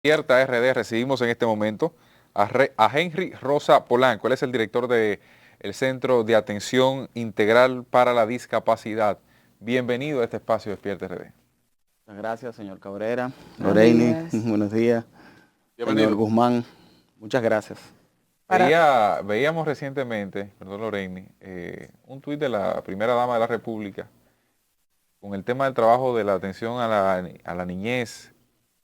Despierta RD, recibimos en este momento a Henry Rosa Polanco. Él es el director del Centro de Atención Integral para la Discapacidad. Bienvenido a este espacio Despierta RD. Muchas gracias, señor Cabrera, Loreini, buenos días, señor Guzmán, muchas gracias. Veíamos recientemente, perdón Loreini, un tuit de la primera dama de la República con el tema del trabajo de la atención a la niñez,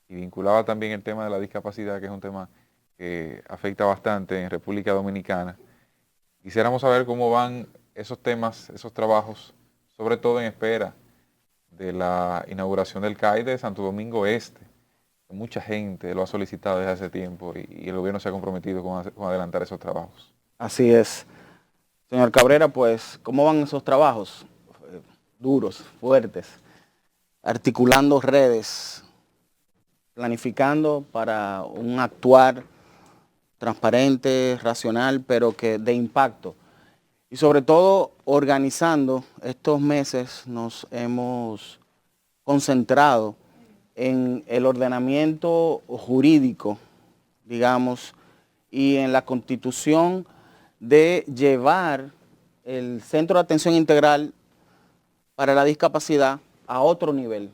y vinculaba también el tema de la discapacidad, que es un tema que afecta bastante en República Dominicana. Quisiéramos saber cómo van esos temas, esos trabajos, sobre todo en espera de la inauguración del CAI de Santo Domingo Este. Mucha gente lo ha solicitado desde hace tiempo y el gobierno se ha comprometido con adelantar esos trabajos. Así es. Señor Cabrera, pues, ¿cómo van esos trabajos? Duros, fuertes, articulando redes, planificando para un actuar transparente, racional, pero que de impacto. Y sobre todo, organizando estos meses nos hemos concentrado en el ordenamiento jurídico, digamos, y en la constitución de llevar el Centro de Atención Integral para la Discapacidad a otro nivel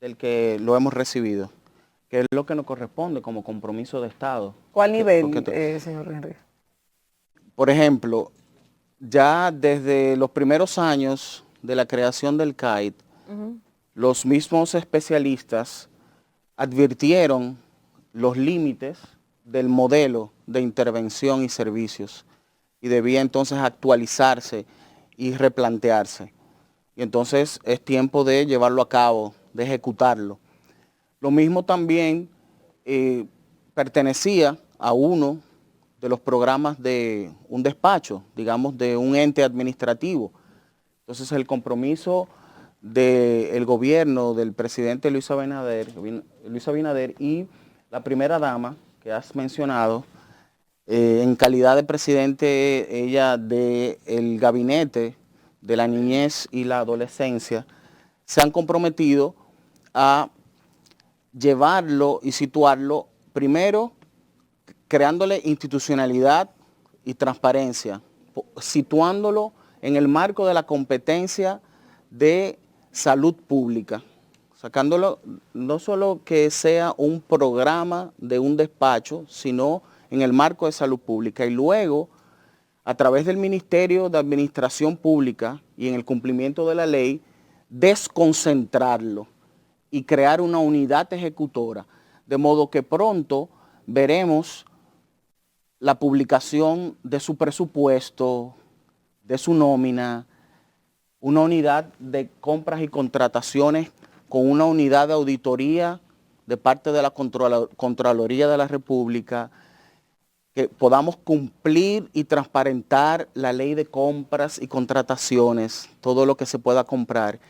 del que lo hemos recibido, que es lo que nos corresponde como compromiso de Estado. ¿Cuál nivel, señor Henry? Por ejemplo, ya desde los primeros años de la creación del CAID, los mismos especialistas advirtieron los límites del modelo de intervención y servicios y debía entonces actualizarse y replantearse. Y entonces es tiempo de llevarlo a cabo, de ejecutarlo. Lo mismo también pertenecía a uno de los programas de un despacho, digamos, de un ente administrativo. Entonces el compromiso del gobierno del presidente Luis Abinader y la primera dama que has mencionado, en calidad de presidente ella del gabinete de la niñez y la adolescencia, se han comprometido a llevarlo y situarlo primero creándole institucionalidad y transparencia, situándolo en el marco de la competencia de salud pública, sacándolo no solo que sea un programa de un despacho, sino en el marco de salud pública. Y luego, a través del Ministerio de Administración Pública y en el cumplimiento de la ley, desconcentrarlo y crear una unidad ejecutora, de modo que pronto veremos la publicación de su presupuesto, de su nómina, una unidad de compras y contrataciones con una unidad de auditoría de parte de la Contraloría de la República, que podamos cumplir y transparentar la ley de compras y contrataciones, todo lo que se pueda comprar.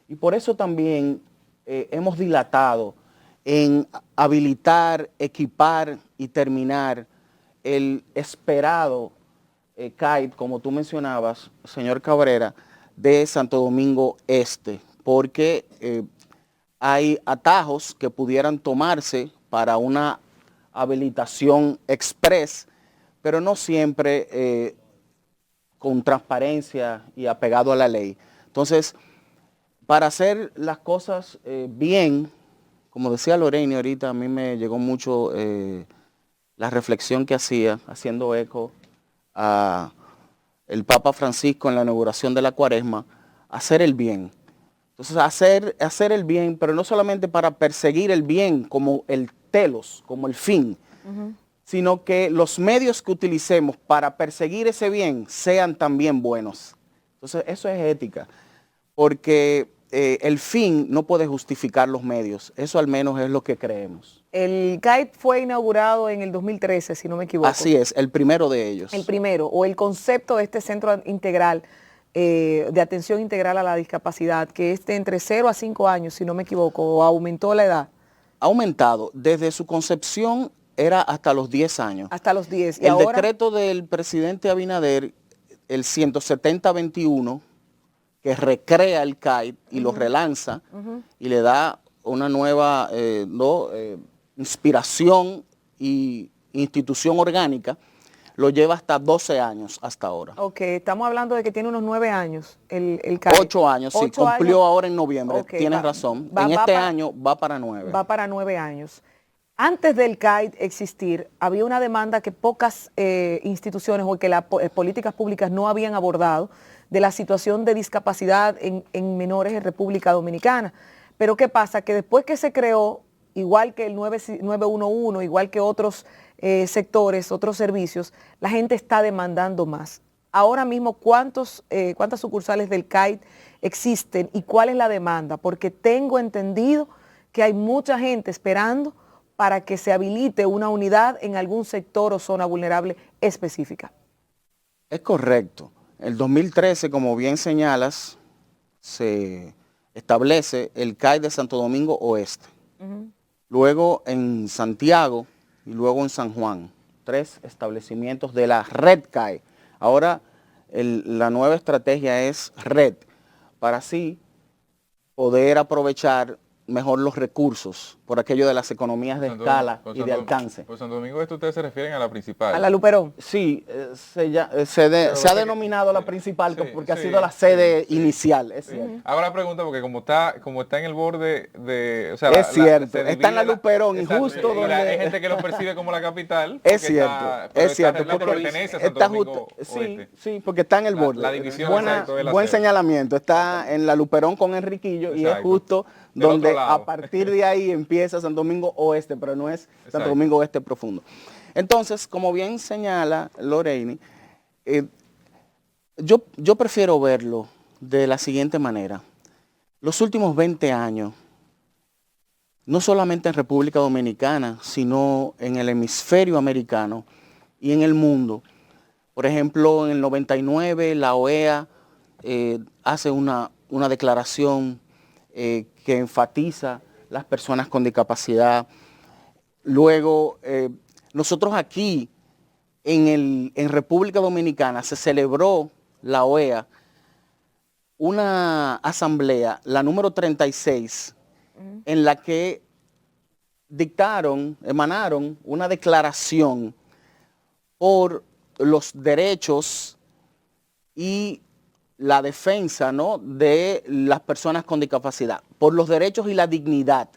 Y por eso también hemos dilatado en habilitar, equipar y terminar el esperado CAID, como tú mencionabas, señor Cabrera, de Santo Domingo Este, porque hay atajos que pudieran tomarse para una habilitación express, pero no siempre con transparencia y apegado a la ley. Entonces, para hacer las cosas bien, como decía Loreini ahorita, a mí me llegó mucho la reflexión que hacía, haciendo eco a el Papa Francisco en la inauguración de la Cuaresma, hacer el bien. Entonces, hacer el bien, pero no solamente para perseguir el bien como el telos, como el fin, sino que los medios que utilicemos para perseguir ese bien sean también buenos. Entonces, eso es ética, porque el fin no puede justificar los medios. Eso al menos es lo que creemos. El CAID fue inaugurado en el 2013, si no me equivoco. Así es, el primero de ellos. El primero, o el concepto de este centro integral, de atención integral a la discapacidad, que es de entre 0 a 5 años, si no me equivoco, o aumentó la edad. Ha aumentado. Desde su concepción era hasta los 10 años. Hasta los 10. El decreto del presidente Abinader, el 170-21, que recrea el CAID y lo relanza y le da una nueva inspiración y institución orgánica, lo lleva hasta 12 años hasta ahora. Ok, estamos hablando de que tiene unos 9 años el CAI. 8 años, sí, cumplió ahora en noviembre, Ok, tienes razón. En este año va para 9. Va para 9 años. Antes del CAI existir, había una demanda que pocas instituciones o que las políticas públicas no habían abordado de la situación de discapacidad en menores en República Dominicana. Pero ¿qué pasa? Que después que se creó, igual que el 911, igual que otros sectores, otros servicios, la gente está demandando más. Ahora mismo, ¿cuántas sucursales del CAI existen y cuál es la demanda? Porque tengo entendido que hay mucha gente esperando para que se habilite una unidad en algún sector o zona vulnerable específica. Es correcto. El 2013, como bien señalas, se establece el CAI de Santo Domingo Oeste. Luego en Santiago y luego en San Juan. 3 establecimientos de la red CAI. Ahora la nueva estrategia es red, para así poder aprovechar mejor los recursos por aquello de las economías de escala y de alcance. Por Santo Domingo Este ustedes se refieren a la principal. A la Luperón. Sí, se ha denominado la principal porque ha sido la sede inicial. Es cierto. Hago la pregunta porque como está en el borde de... O sea, es cierto, está en la Luperón y justo donde... Hay gente que lo percibe como la capital. Es cierto, porque pertenece a Santo Domingo Oeste. Sí, porque está en el borde. La división buen señalamiento, está en la Luperón con Enriquillo y es justo donde a partir de ahí empieza Santo Domingo Oeste, pero no es Santo Domingo Oeste profundo. Entonces, como bien señala Lorraine, yo prefiero verlo de la siguiente manera. Los últimos 20 años, no solamente en República Dominicana, sino en el hemisferio americano y en el mundo. Por ejemplo, en el 99 la OEA hace una declaración que enfatiza las personas con discapacidad. Luego, nosotros aquí en República Dominicana se celebró la OEA una asamblea, la número 36, en la que emanaron una declaración por los derechos y la defensa, ¿no?, de las personas con discapacidad, por los derechos y la dignidad.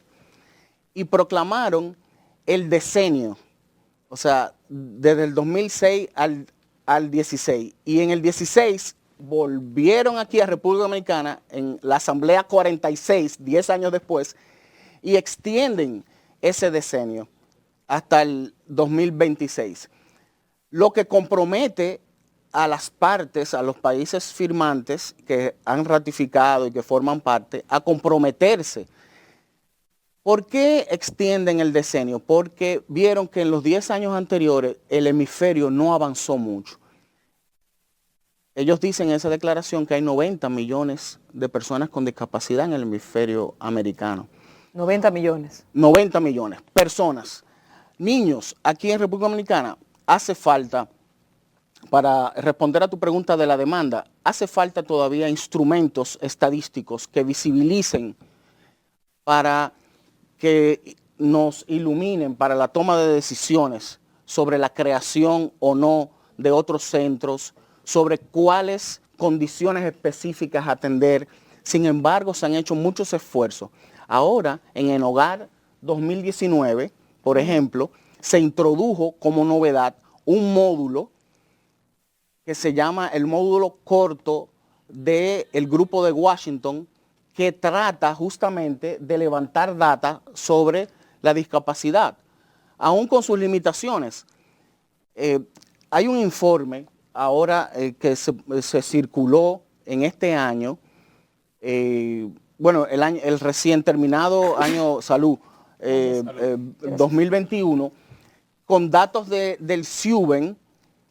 Y proclamaron el decenio, o sea, desde el 2006 al 16. Y en el 16 volvieron aquí a República Dominicana en la Asamblea 46, 10 años después, y extienden ese decenio hasta el 2026. Lo que compromete a las partes, a los países firmantes que han ratificado y que forman parte, a comprometerse. ¿Por qué extienden el decenio? Porque vieron que en los 10 años anteriores el hemisferio no avanzó mucho. Ellos dicen en esa declaración que hay 90 millones de personas con discapacidad en el hemisferio americano. 90 millones. 90 millones. Personas. Niños, aquí en República Dominicana hace falta, para responder a tu pregunta de la demanda, hace falta todavía instrumentos estadísticos que visibilicen para que nos iluminen para la toma de decisiones sobre la creación o no de otros centros, sobre cuáles condiciones específicas atender. Sin embargo, se han hecho muchos esfuerzos. Ahora, en el Hogar 2019, por ejemplo, se introdujo como novedad un módulo que se llama el módulo corto del grupo de Washington, que trata justamente de levantar data sobre la discapacidad, aún con sus limitaciones. Hay un informe ahora que se circuló en este año, el recién terminado año salud, 2021, con datos del SIUBEN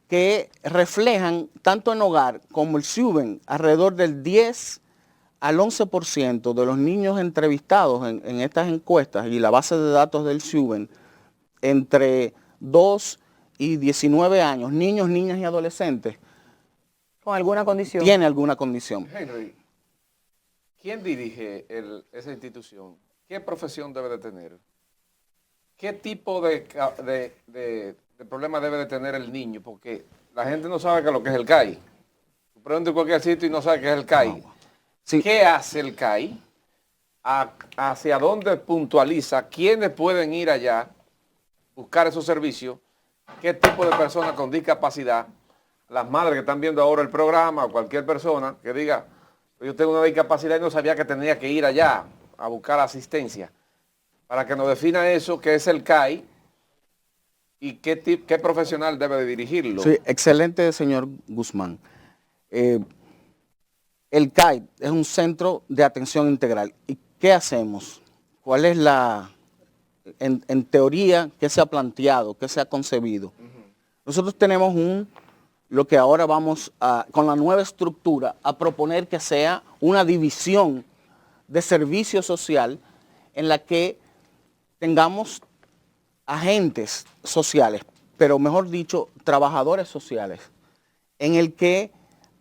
que reflejan tanto en hogar como el SIUBEN, alrededor del 10 al 11% de los niños entrevistados en estas encuestas y la base de datos del SIUBEN, entre 2 y 19 años, niños, niñas y adolescentes, ¿con alguna condición? Tiene alguna condición. Henry, ¿quién dirige esa institución? ¿Qué profesión debe de tener? ¿qué tipo de problema debe de tener el niño? Porque la gente no sabe qué es lo que es el CAI. Tú preguntas en cualquier sitio y no sabe qué es el CAI. Sí. ¿Qué hace el CAI? ¿Hacia dónde puntualiza? ¿Quiénes pueden ir allá, buscar esos servicios? ¿Qué tipo de personas con discapacidad? Las madres que están viendo ahora el programa o cualquier persona que diga, yo tengo una discapacidad y no sabía que tenía que ir allá a buscar asistencia. Para que nos defina eso, qué es el CAI y qué profesional debe de dirigirlo. Sí, excelente, señor Guzmán. El CAI es un centro de atención integral. ¿Y qué hacemos? ¿Cuál es en teoría, qué se ha planteado, qué se ha concebido? Nosotros tenemos lo que ahora vamos con la nueva estructura, a proponer que sea una división de servicio social en la que tengamos agentes sociales, pero mejor dicho, trabajadores sociales, en el que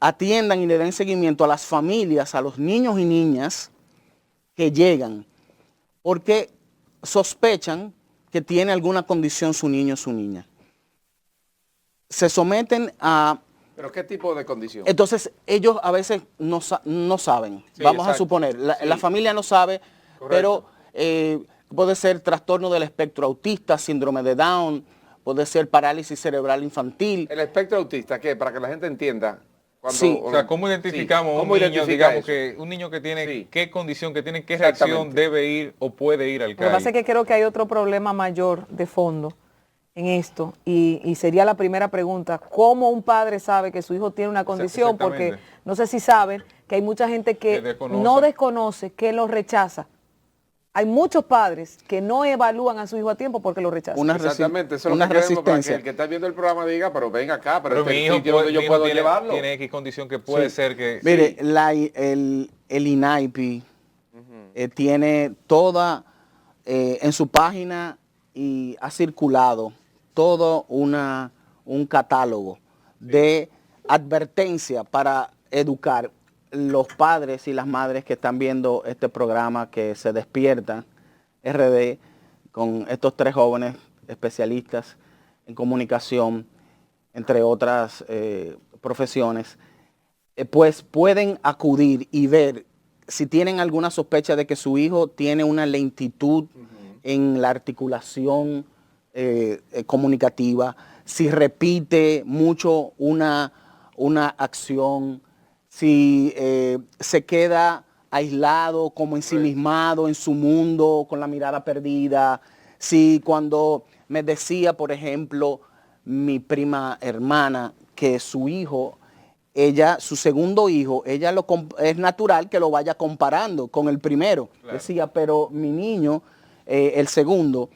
atiendan y le den seguimiento a las familias, a los niños y niñas que llegan, porque sospechan que tiene alguna condición su niño o su niña. Se someten a... ¿Pero qué tipo de condición? Entonces, ellos a veces no saben. Sí, Vamos a exacto. suponer, Sí. la familia no sabe, Correcto. pero puede ser trastorno del espectro autista, síndrome de Down, puede ser parálisis cerebral infantil. El espectro autista, ¿qué? Para que la gente entienda. Sí. O sea, ¿cómo identificamos ¿Cómo un niño, identifica digamos, eso? que un niño que tiene Sí. qué condición, que tiene qué Exactamente. reacción debe ir o puede ir al Lo que pasa es CAI? que creo que hay otro problema mayor de fondo en esto y sería la primera pregunta, ¿cómo un padre sabe que su hijo tiene una condición? Porque Exactamente. no sé si saben que hay mucha gente que desconoce. no desconoce, que lo rechaza. Hay muchos padres que no evalúan a su hijo a tiempo porque lo rechazan. Exactamente, eso es una lo que queremos, para que resistencia. el que está viendo el programa diga, pero ven acá, pero Pero este mi es el hijo, sitio donde yo puedo llevarlo. tiene X condición que puede Sí. ser que... Mire, sí. el INAIPI tiene toda, en su página, y ha circulado todo un catálogo de advertencia para educar los padres y las madres que están viendo este programa, que se despiertan, RD, con estos 3 jóvenes especialistas en comunicación, entre otras profesiones, pues pueden acudir y ver si tienen alguna sospecha de que su hijo tiene una lentitud en la articulación comunicativa, si repite mucho una acción, si se queda aislado, como ensimismado en su mundo, con la mirada perdida, si cuando me decía, por ejemplo, mi prima hermana, que su hijo, su segundo hijo, es natural que lo vaya comparando con el primero. Claro. Decía, pero mi niño, el segundo,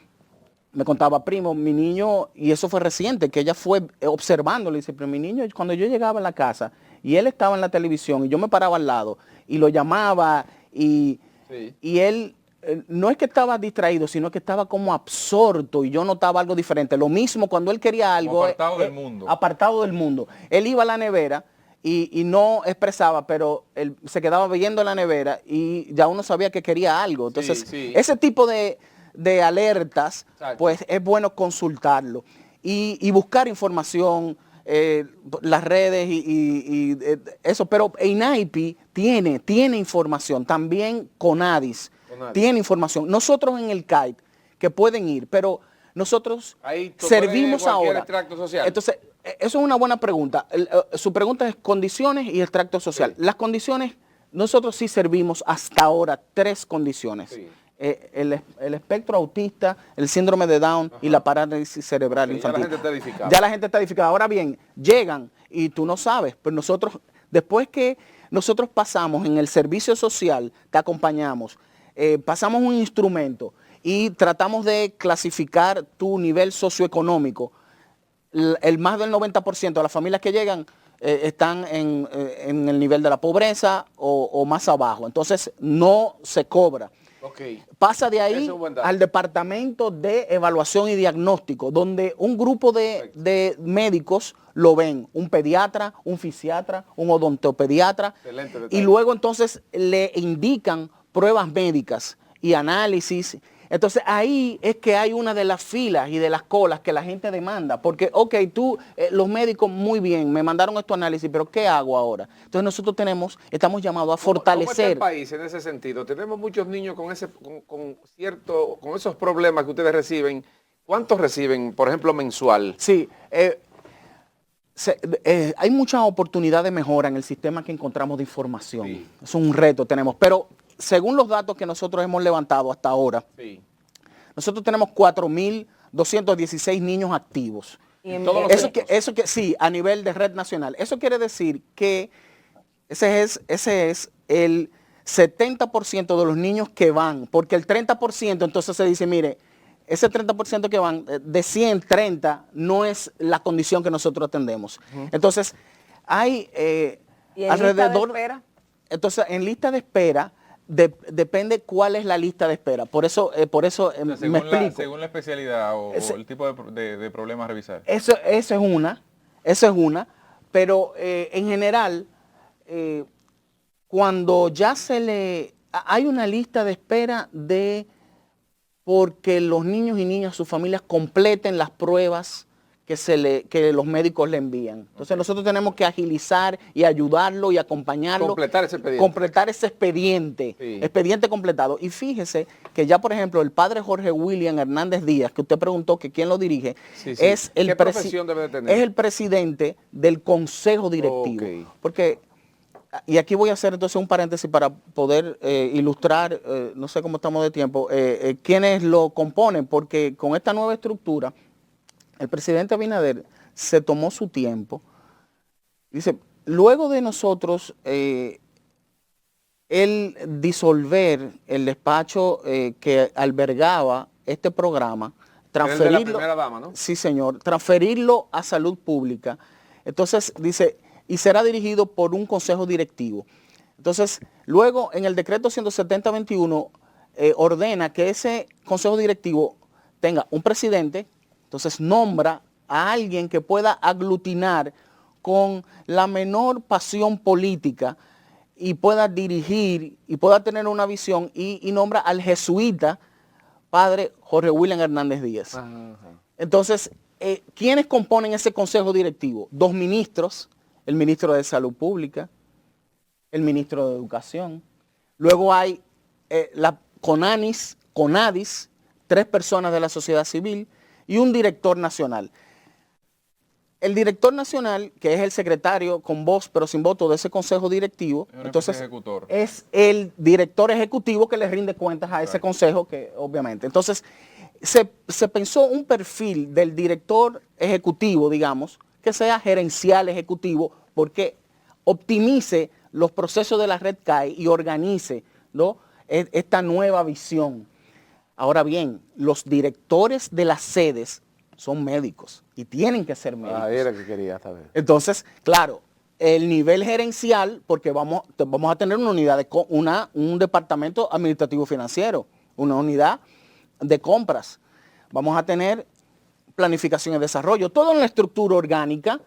me contaba, primo, mi niño, y eso fue reciente, que ella fue observándolo, y dice, pero mi niño, cuando yo llegaba a la casa, y él estaba en la televisión, y yo me paraba al lado, y lo llamaba, y él, no es que estaba distraído, sino que estaba como absorto, y yo notaba algo diferente. Lo mismo cuando él quería algo. Apartado del mundo. Apartado del mundo. Él iba a la nevera, y no expresaba, pero él se quedaba viendo la nevera, y ya uno sabía que quería algo. Entonces, ese tipo de alertas, Exacto. pues es bueno consultarlo y buscar información, las redes y eso, pero INAIPI tiene información, también CONADIS tiene información. Nosotros en el CAI, que pueden ir, pero nosotros Ahí servimos puede ir cualquier ahora. extracto social. Entonces, eso es una buena pregunta. Su pregunta es condiciones y extracto social. Sí. Las condiciones, nosotros sí servimos hasta ahora 3 condiciones. Sí. El espectro autista, el síndrome de Down y la parálisis cerebral Ok, ya infantil. la gente está edificada. Ya la gente está edificada. Ahora bien, llegan y tú no sabes, pero nosotros, después que nosotros pasamos en el servicio social, te acompañamos, pasamos un instrumento y tratamos de clasificar tu nivel socioeconómico. El más del 90% de las familias que llegan están en el nivel de la pobreza o más abajo. Entonces no se cobra. Okay. Pasa de Ese ahí es un buen dato. al departamento de evaluación y diagnóstico, donde un grupo de médicos lo ven, un pediatra, un fisiatra, un odontopediatra, Excelente detalle. y luego entonces le indican pruebas médicas y análisis Entonces ahí es que hay una de las filas y de las colas que la gente demanda, porque, ok, los médicos muy bien, me mandaron estos análisis, pero ¿qué hago ahora? Entonces nosotros estamos llamados a fortalecer. ¿Cómo está el país en ese sentido? Tenemos muchos niños con esos problemas que ustedes reciben. ¿Cuántos reciben, por ejemplo, mensual? Sí, hay mucha oportunidad de mejora en el sistema que encontramos de información. Sí. Es un reto tenemos, pero según los datos que nosotros hemos levantado hasta ahora, Sí. nosotros tenemos 4.216 niños activos. Y en- Todos los Eso que sí, a nivel de red nacional. Eso quiere decir que ese es el 70% de los niños que van, porque el 30% entonces se dice, mire, ese 30% que van, de 130 no es la condición que nosotros atendemos. Entonces, hay ¿Y en alrededor... lista de espera? Entonces, en lista de espera, depende cuál es la lista de espera. Por eso O sea, me según, explico. según la especialidad o el tipo de problemas a revisar. Eso es una, pero en general, cuando ya hay una lista de espera porque los niños y niñas, sus familias completen las pruebas que los médicos le envían. Entonces nosotros tenemos que agilizar y ayudarlo y acompañarlo. Completar ese expediente. Completar ese expediente, Sí. expediente completado. Y fíjese que ya, por ejemplo, el padre Jorge William Hernández Díaz, que usted preguntó que quién lo dirige, Sí, sí. es el ¿Qué profesión debe de tener? es el presidente del consejo directivo. Ok. Porque, y aquí voy a hacer entonces un paréntesis para poder ilustrar, no sé cómo estamos de tiempo, quiénes lo componen, porque con esta nueva estructura, el presidente Abinader se tomó su tiempo. Dice, luego de nosotros, él disolver el despacho que albergaba este programa, Era el de la primera dama, ¿no? Sí, señor, transferirlo a salud pública. Entonces, dice, y será dirigido por un consejo directivo. Entonces, luego en el decreto 170-21 ordena que ese consejo directivo tenga un presidente. Entonces nombra a alguien que pueda aglutinar con la menor pasión política y pueda dirigir y pueda tener una visión y nombra al jesuita padre Jorge William Hernández Díaz. Ajá. Entonces, ¿quiénes componen ese consejo directivo? 2 ministros, el ministro de Salud Pública, el ministro de Educación. Luego hay la CONADIS, 3 personas de la sociedad civil, y un director nacional. El director nacional, que es el secretario con voz pero sin voto de ese consejo directivo, Es un entonces ejecutor. es el director ejecutivo que le rinde cuentas a ese consejo, que obviamente. Entonces, se pensó un perfil del director ejecutivo, digamos, que sea gerencial ejecutivo, porque optimice los procesos de la red CAE y organice, ¿no?, esta nueva visión. Ahora bien, los directores de las sedes son médicos y tienen que ser médicos. Ah, era que quería saber. Entonces, claro, el nivel gerencial, porque vamos a tener una unidad un departamento administrativo financiero, una unidad de compras, vamos a tener planificación y desarrollo, todo en la estructura orgánica,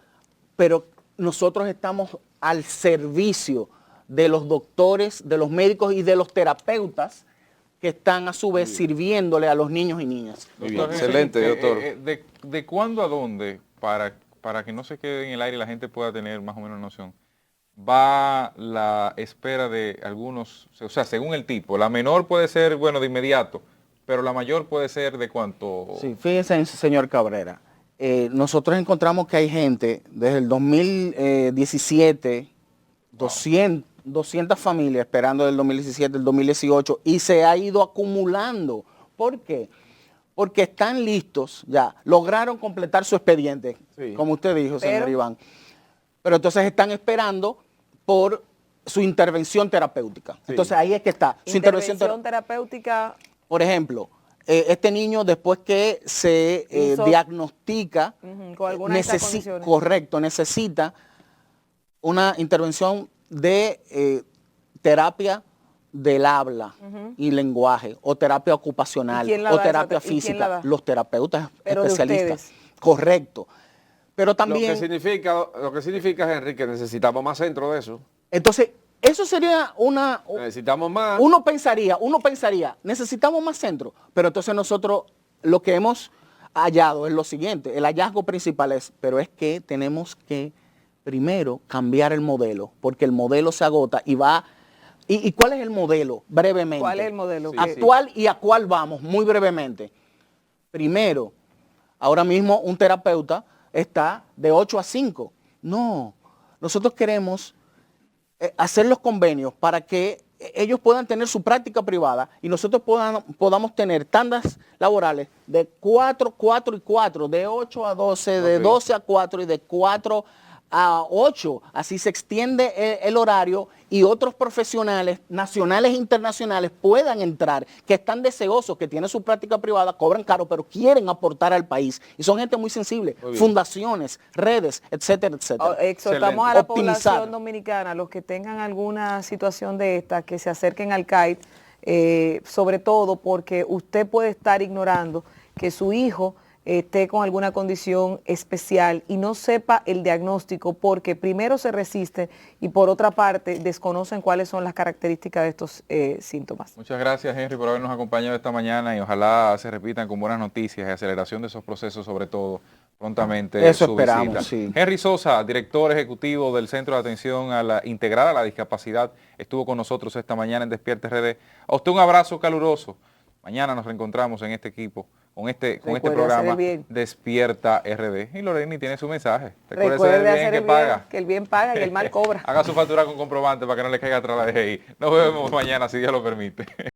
pero nosotros estamos al servicio de los doctores, de los médicos y de los terapeutas que están a su vez sirviéndole a los niños y niñas. Muy bien, Doctor, excelente, doctor. ¿De cuándo a dónde, para que no se quede en el aire y la gente pueda tener más o menos noción, va la espera de algunos, o sea, según el tipo? La menor puede ser, bueno, de inmediato, pero la mayor puede ser de cuánto. Sí, fíjese, señor Cabrera, nosotros encontramos que hay gente desde el 2017, 200 familias esperando del 2017, del 2018, y se ha ido acumulando. ¿Por qué? Porque están listos ya, lograron completar su expediente, Sí. como usted dijo, señor Pero- Iván. Pero entonces están esperando por su intervención terapéutica. Entonces ahí es que está. Su Intervención terapéutica. Por ejemplo, este niño después que se diagnostica, Con alguna de estas condiciones. correcto, necesita una intervención de terapia del habla y lenguaje, o terapia ocupacional, ¿Y quién la o da terapia esa- y quién física. la da? Los terapeutas Pero de especialistas. ustedes. Correcto. Pero Lo también, que significa, Henry, que necesitamos más centros de eso. entonces, Eso sería una... Necesitamos más. Uno pensaría, necesitamos más centros, pero entonces nosotros lo que hemos hallado es lo siguiente, el hallazgo principal es, pero es que tenemos que primero cambiar el modelo, porque el modelo se agota y va... ¿Y cuál es el modelo? Brevemente. ¿Cuál es el modelo? Actual y a cuál vamos, muy brevemente. Primero, ahora mismo un terapeuta está de 8 a 5. No, nosotros queremos hacer los convenios para que ellos puedan tener su práctica privada y nosotros podamos tener tandas laborales de 4, 4 y 4, de 8 a 12, de 12 a 4 y de 4 a 8. Así se extiende el horario y otros profesionales nacionales e internacionales puedan entrar, que están deseosos, que tienen su práctica privada, cobran caro, pero quieren aportar al país. Y son gente muy sensible, fundaciones, redes, etcétera, etcétera. Exhortamos a la Optimizar. población dominicana, los que tengan alguna situación de esta, que se acerquen al CAIT, sobre todo porque usted puede estar ignorando que su hijo esté con alguna condición especial y no sepa el diagnóstico porque primero se resiste y por otra parte desconocen cuáles son las características de estos síntomas. Muchas gracias, Henry, por habernos acompañado esta mañana y ojalá se repitan con buenas noticias y aceleración de esos procesos, sobre todo prontamente. Eso su esperamos, visita. sí. Henry Sosa, director ejecutivo del Centro de Atención a la Integral a la Discapacidad, estuvo con nosotros esta mañana en Despierta RD. A usted un abrazo caluroso. Mañana nos reencontramos en este equipo, con este programa Despierta RD. Y Loreni tiene su mensaje. Recuerde hacer el bien, que el bien paga y el mal cobra. Haga su factura con comprobante para que no le caiga atrás la DGI. Nos vemos mañana, si Dios lo permite.